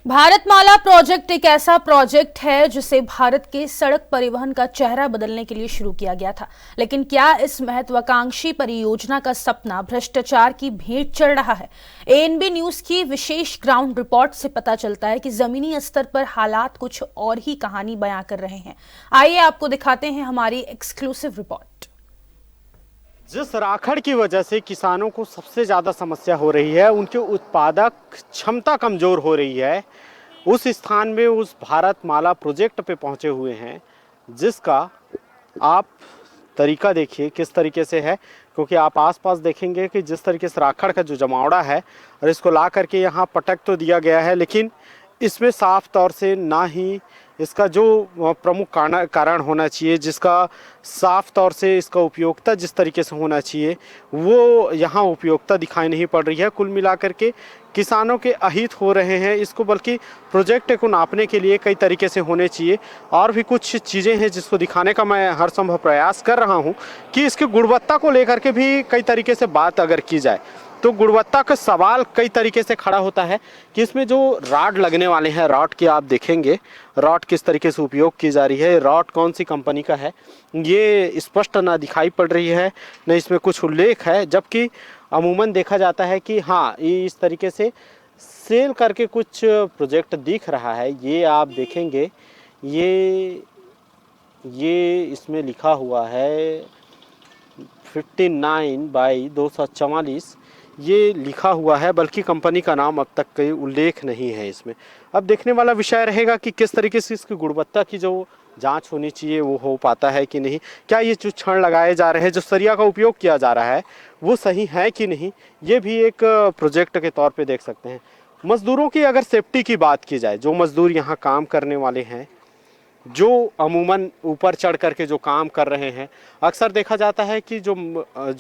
Bharatmala project एक ऐसा project है जिसे भारत के सड़क परिवहन का चेहरा बदलने के लिए शुरू किया गया था। लेकिन क्या इस महत्वाकांक्षी परियोजना का सपना भ्रष्टाचार की भेंट चढ़ रहा है? एएनबी न्यूज की विशेष ग्राउंड रिपोर्ट से पता चलता है कि जमीनी स्तर पर हालात कुछ और ही कहानी बयां कर रहे हैं। आइए आपको दिखाते हैं हमारी एक्सक्लूसिव रिपोर्ट। जिस राखड़ की वजह से किसानों को सबसे ज़्यादा समस्या हो रही है, उनकी उत्पादक क्षमता कमज़ोर हो रही है, उस स्थान में उस भारतमाला प्रोजेक्ट पे पहुंचे हुए हैं, जिसका आप तरीका देखिए किस तरीके से है। क्योंकि आप आसपास देखेंगे कि जिस तरीके से राखड़ का जो जमावड़ा है और इसको ला करके यहाँ पटक तो दिया गया है, लेकिन इसमें साफ तौर से ना ही इसका जो प्रमुख कारण होना चाहिए, जिसका साफ तौर से इसका उपयोगिता जिस तरीके से होना चाहिए, वो यहाँ उपयोगिता दिखाई नहीं पड़ रही है। कुल मिलाकर के किसानों के अहित हो रहे हैं इसको, बल्कि प्रोजेक्ट को नापने के लिए कई तरीके से होने चाहिए। और भी कुछ चीज़ें हैं जिसको दिखाने का मैं हर संभव प्रयास कर रहा हूँ कि इसकी गुणवत्ता को लेकर के भी कई तरीके से बात अगर की जाए तो गुणवत्ता का सवाल कई तरीके से खड़ा होता है कि इसमें जो रॉड लगने वाले हैं, रॉड की आप देखेंगे रॉड किस तरीके से उपयोग की जा रही है, रॉड कौन सी कंपनी का है, ये स्पष्ट ना दिखाई पड़ रही है, न इसमें कुछ उल्लेख है। जबकि अमूमन देखा जाता है कि हाँ, ये इस तरीके से सेल करके कुछ प्रोजेक्ट दिख रहा है। ये आप देखेंगे, ये इसमें लिखा हुआ है 59/244 ये लिखा हुआ है, बल्कि कंपनी का नाम अब तक कोई उल्लेख नहीं है इसमें। अब देखने वाला विषय रहेगा कि किस तरीके से इसकी गुणवत्ता की जो जांच होनी चाहिए वो हो पाता है कि नहीं। क्या ये जो छड़ लगाए जा रहे हैं, जो सरिया का उपयोग किया जा रहा है, वो सही है कि नहीं, ये भी एक प्रोजेक्ट के तौर पे देख सकते हैं। मज़दूरों की अगर सेफ्टी की बात की जाए, जो मज़दूर यहाँ काम करने वाले हैं, जो अमूमन ऊपर चढ़ करके जो काम कर रहे हैं, अक्सर देखा जाता है कि जो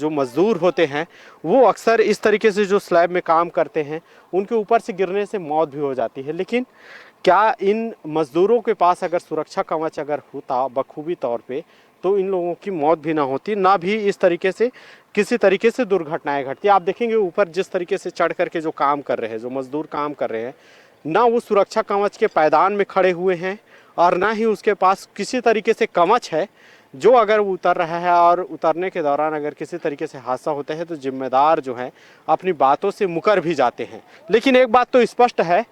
मज़दूर होते हैं वो अक्सर इस तरीके से जो स्लैब में काम करते हैं, उनके ऊपर से गिरने से मौत भी हो जाती है। लेकिन क्या इन मज़दूरों के पास अगर सुरक्षा कवच अगर होता बखूबी तौर पे, तो इन लोगों की मौत भी ना होती, ना भी इस तरीके से किसी तरीके से दुर्घटनाएं घटती। आप देखेंगे ऊपर जिस तरीके से चढ़ करके जो काम कर रहे हैं, जो मज़दूर काम कर रहे हैं, ना वो सुरक्षा कवच के पायदान में खड़े हुए हैं और ना ही उसके पास किसी तरीके से कवच है जो अगर वो उतर रहा है और उतरने के दौरान अगर किसी तरीके से हादसा होता है तो जिम्मेदार जो है अपनी बातों से मुकर भी जाते हैं। लेकिन एक बात तो स्पष्ट है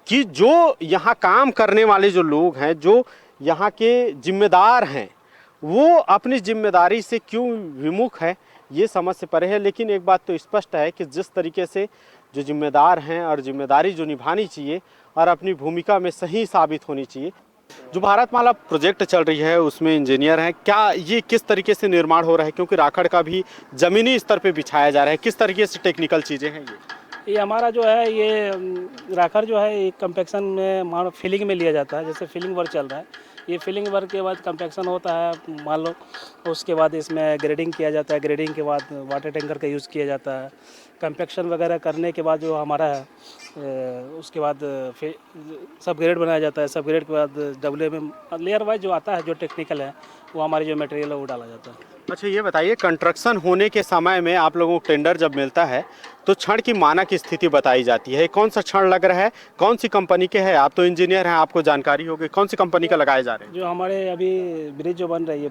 कि जो यहाँ काम करने वाले जो लोग हैं, जो यहाँ के जिम्मेदार हैं, वो अपनी जिम्मेदारी से क्यों विमुख है ये समझ से परे है। लेकिन एक बात तो स्पष्ट है कि जिस तरीके से जो जिम्मेदार हैं और जिम्मेदारी जो निभानी चाहिए और अपनी भूमिका में सही साबित होनी चाहिए। जो भारतमाला प्रोजेक्ट चल रही है उसमें इंजीनियर हैं, क्या ये किस तरीके से निर्माण हो रहा है, क्योंकि राखड़ का भी ज़मीनी स्तर पे बिछाया जा रहा है, किस तरीके से टेक्निकल चीज़ें हैं ये हमारा जो है ये राखड़ जो है एक कंपैक्शन में मान फिलिंग में लिया जाता है। जैसे फिलिंग वर्क चल रहा है, ये फिलिंग वर्क के बाद कंपैक्शन होता है, मान लो उसके बाद इसमें ग्रेडिंग किया जाता है, ग्रेडिंग के बाद वाटर टैंकर का यूज़ किया जाता है। कंपैक्शन वगैरह करने के बाद जो हमारा है उसके बाद फिर सब ग्रेड बनाया जाता है। सब ग्रेड के बाद डब्ल्यू में लेयर वाइज जो आता है, जो टेक्निकल है, वो हमारी जो मटेरियल है वो डाला जाता है। अच्छा, ये बताइए, कंस्ट्रक्शन होने के समय में आप लोगों को टेंडर जब मिलता है तो छड़ की मानक स्थिति बताई जाती है, कौन सा छड़ लग रहा है, कौन सी कंपनी के है? आप तो इंजीनियर हैं, आपको जानकारी होगी, कौन सी कंपनी का लगाए जा रहे हैं? जो हमारे अभी ब्रिज जो बन रही है,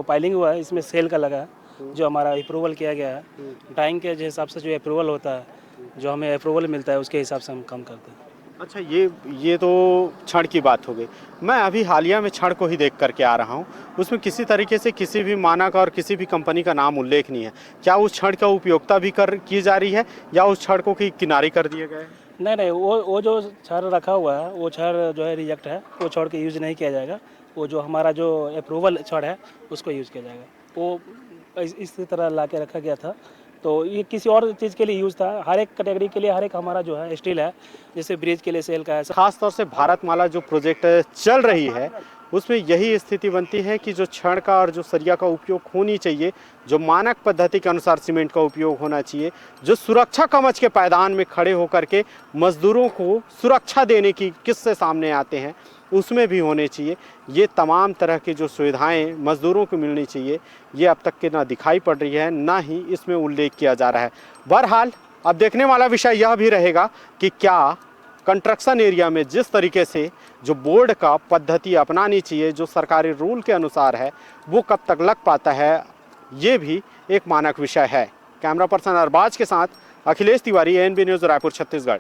पाइलिंग हुआ है, इसमें सेल का लगा है, जो हमारा अप्रूवल किया गया है। टाइम के हिसाब से जो अप्रूवल होता है, जो हमें अप्रूवल मिलता है, उसके हिसाब से हम काम करते हैं। अच्छा, ये तो छड़ की बात हो गई। मैं अभी हालिया में छड़ को ही देख करके आ रहा हूँ, उसमें किसी तरीके से किसी भी मानक और किसी भी कंपनी का नाम उल्लेख नहीं है। क्या उस छड़ का उपयोगिता भी की जा रही है या उस छड़ को किनारे कर दिए गए? नहीं, वो जो छड़ रखा हुआ है वो छड़ जो है रिजेक्ट है, वो छड़ के यूज़ नहीं किया जाएगा। वो जो हमारा जो अप्रूवल छड़ है उसको यूज़ किया जाएगा। वो इसी तरह ला के रखा गया था, तो ये किसी और चीज़ के लिए यूज़ था। हर एक कैटेगरी के लिए हर एक हमारा जो है स्टील है, जैसे ब्रिज के लिए सेल का है। खास तौर से भारतमाला जो प्रोजेक्ट चल रही है उसमें यही स्थिति बनती है कि जो छड़ का और जो सरिया का उपयोग होनी चाहिए, जो मानक पद्धति के अनुसार सीमेंट का उपयोग होना चाहिए, जो सुरक्षा कवच के पायदान में खड़े होकर के मजदूरों को सुरक्षा देने की किस्से सामने आते हैं, उसमें भी होने चाहिए। ये तमाम तरह की जो सुविधाएं मज़दूरों को मिलनी चाहिए, ये अब तक के ना दिखाई पड़ रही है, ना ही इसमें उल्लेख किया जा रहा है। बहरहाल अब देखने वाला विषय यह भी रहेगा कि क्या कंस्ट्रक्शन एरिया में जिस तरीके से जो बोर्ड का पद्धति अपनानी चाहिए, जो सरकारी रूल के अनुसार है, वो कब तक लग पाता है, ये भी एक मानक विषय है। कैमरा पर्सन अरबाज के साथ अखिलेश तिवारी, ANB न्यूज़, रायपुर, छत्तीसगढ़।